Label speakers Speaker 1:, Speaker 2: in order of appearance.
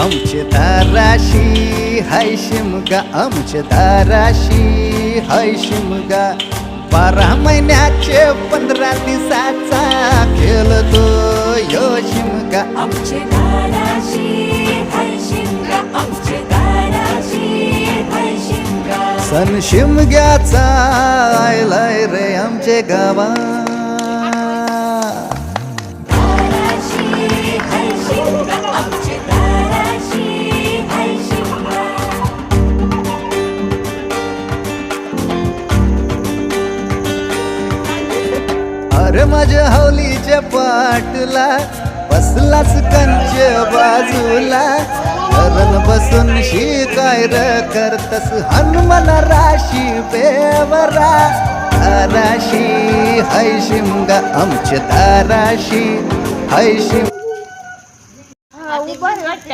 Speaker 1: आमचे दाराशी हाय शिमगा, आमचे दाराशी हाय शिमगा. 12 महिन्याचे 15 दिवसाचा खेळतो यो शिमगा.
Speaker 2: आमचे दाराशी हाय शिमगा, आमचे दाराशी हाय शिमगा.
Speaker 1: सण शिमग्याचा आयलाय रे आमचे गावा.
Speaker 2: दाराशी हाय शिमगा, आमचे दाराशी हाय शिमगा.
Speaker 1: अरे माझ्या हौलीच्या पाटला बसलाच कंच बाजूला. धरण बसून शिकाय र करतस हनुमान राशी बेवरा. दाराशी हाय शिमगा, आमच्या दाराशी हाय शिमगा.
Speaker 3: उभं वाटतं